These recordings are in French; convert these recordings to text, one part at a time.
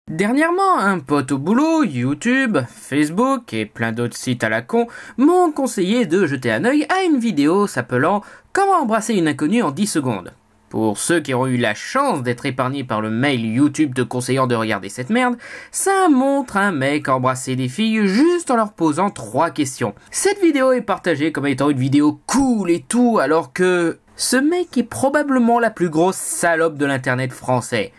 Dernièrement, un pote au boulot, YouTube, Facebook et plein d'autres sites à la con m'ont conseillé de jeter un œil à une vidéo s'appelant « Comment embrasser une inconnue en 10 secondes ». Pour ceux qui auront eu la chance d'être épargnés par le mail YouTube te conseillant de regarder cette merde, ça montre un mec embrasser des filles juste en leur posant 3 questions. Cette vidéo est partagée comme étant une vidéo cool et tout, alors que ce mec est probablement la plus grosse salope de l'internet français.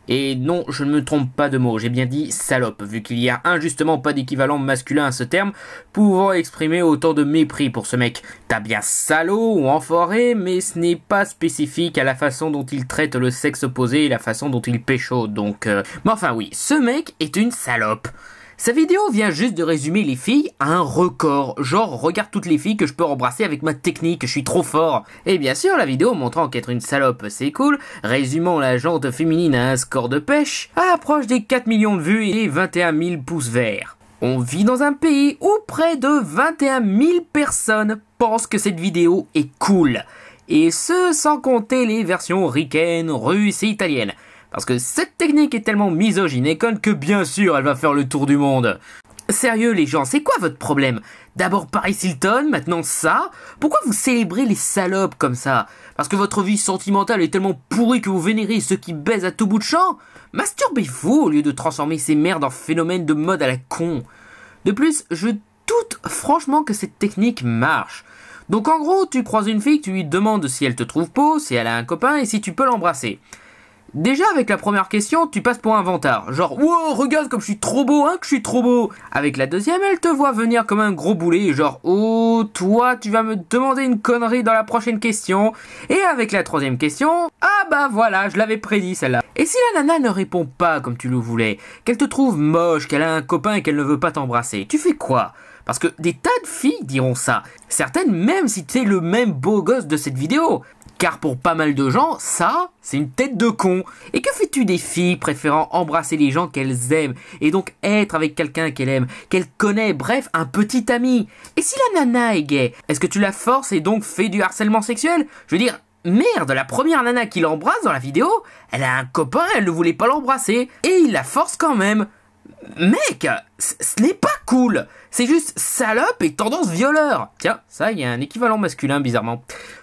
Et non, je ne me trompe pas de mot, j'ai bien dit salope, vu qu'il y a injustement pas d'équivalent masculin à ce terme, pouvant exprimer autant de mépris pour ce mec. T'as bien salaud ou enfoiré, mais ce n'est pas spécifique à la façon dont il traite le sexe opposé et la façon dont il pécho, donc... Mais enfin oui, ce mec est une salope. Sa vidéo vient juste de résumer les filles à un record, genre regarde toutes les filles que je peux embrasser avec ma technique, je suis trop fort. Et bien sûr la vidéo montrant qu'être une salope c'est cool, résumant la jante féminine à un score de pêche, approche des 4 millions de vues et 21 000 pouces verts. On vit dans un pays où près de 21 000 personnes pensent que cette vidéo est cool. Et ce sans compter les versions ricaines, russes et italiennes. Parce que cette technique est tellement misogyne et conne que bien sûr elle va faire le tour du monde. Sérieux les gens, c'est quoi votre problème? D'abord Paris Hilton, maintenant ça? Pourquoi vous célébrez les salopes comme ça? Parce que votre vie sentimentale est tellement pourrie que vous vénérez ceux qui baisent à tout bout de champ? Masturbez-vous au lieu de transformer ces merdes en phénomène de mode à la con. De plus, je doute franchement que cette technique marche. Donc en gros, tu croises une fille, tu lui demandes si elle te trouve beau, si elle a un copain et si tu peux l'embrasser. Déjà avec la première question, tu passes pour un vantard. Genre, wow, regarde comme je suis trop beau, hein, que je suis trop beau. Avec la deuxième, elle te voit venir comme un gros boulet. Genre, oh, toi, tu vas me demander une connerie dans la prochaine question. Et avec la troisième question, ah bah voilà, je l'avais prédit celle-là. Et si la nana ne répond pas comme tu le voulais, qu'elle te trouve moche, qu'elle a un copain et qu'elle ne veut pas t'embrasser, tu fais quoi? Parce que des tas de filles diront ça. Certaines même si tu es le même beau gosse de cette vidéo. Car pour pas mal de gens, ça, c'est une tête de con. Et que fais-tu des filles préférant embrasser les gens qu'elles aiment et donc être avec quelqu'un qu'elle aime, qu'elle connaît, bref, un petit ami? Et si la nana est gay, est-ce que tu la forces et donc fais du harcèlement sexuel? Je veux dire, merde, la première nana qui l'embrasse dans la vidéo, elle a un copain, elle ne voulait pas l'embrasser et il la force quand même. Mec, ce n'est pas cool. C'est juste salope et tendance violeur. Tiens, ça, il y a un équivalent masculin bizarrement.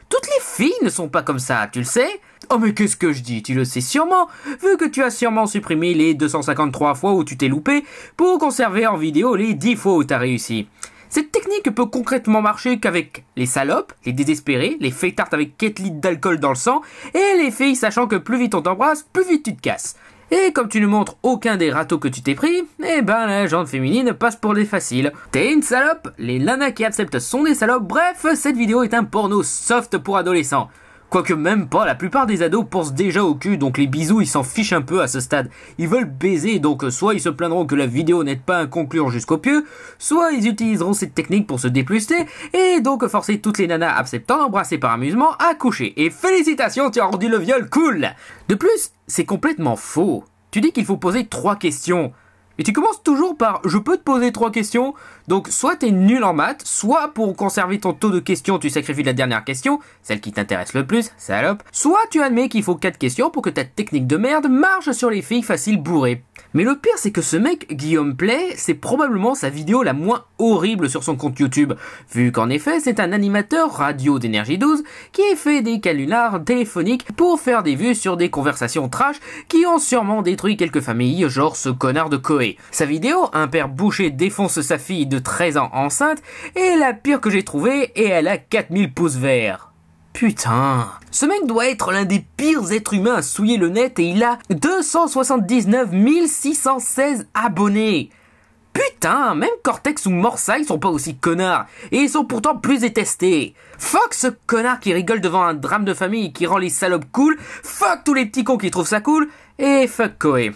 Toutes les filles ne sont pas comme ça, tu le sais? Oh mais qu'est-ce que je dis? Tu le sais sûrement, vu que tu as sûrement supprimé les 253 fois où tu t'es loupé pour conserver en vidéo les 10 fois où t'as réussi. Cette technique peut concrètement marcher qu'avec les salopes, les désespérés, les fêtards avec 4 litres d'alcool dans le sang et les filles sachant que plus vite on t'embrasse, plus vite tu te casses. Et comme tu ne montres aucun des râteaux que tu t'es pris, eh ben la jante féminine passe pour des faciles. T'es une salope, les nanas qui acceptent sont des salopes, bref, cette vidéo est un porno soft pour adolescents. Quoique même pas, la plupart des ados pensent déjà au cul, donc les bisous ils s'en fichent un peu à ce stade. Ils veulent baiser, donc soit ils se plaindront que la vidéo n'aide pas à conclure jusqu'au pieu, soit ils utiliseront cette technique pour se dépluster, et donc forcer toutes les nanas acceptant d'embrasser par amusement à coucher. Et félicitations, tu as rendu le viol cool! De plus, c'est complètement faux. Tu dis qu'il faut poser 3 questions. Et tu commences toujours par « je peux te poser 3 questions ?» Donc soit t'es nul en maths, soit pour conserver ton taux de questions, tu sacrifies la dernière question, celle qui t'intéresse le plus, salope. Soit tu admets qu'il faut 4 questions pour que ta technique de merde marche sur les filles faciles bourrées. Mais le pire c'est que ce mec, Guillaume Play, c'est probablement sa vidéo la moins horrible sur son compte YouTube, vu qu'en effet c'est un animateur radio d'Énergie 12 qui fait des canulars téléphoniques pour faire des vues sur des conversations trash qui ont sûrement détruit quelques familles, genre ce connard de Koé. Sa vidéo, un père boucher défonce sa fille de 13 ans enceinte, est la pire que j'ai trouvée et elle a 4000 pouces verts. Putain, ce mec doit être l'un des pires êtres humains à souiller le net et il a 279 616 abonnés. Putain, même Cortex ou Morsa ils sont pas aussi connards et ils sont pourtant plus détestés. Fuck ce connard qui rigole devant un drame de famille et qui rend les salopes cool, fuck tous les petits cons qui trouvent ça cool et fuck Koé.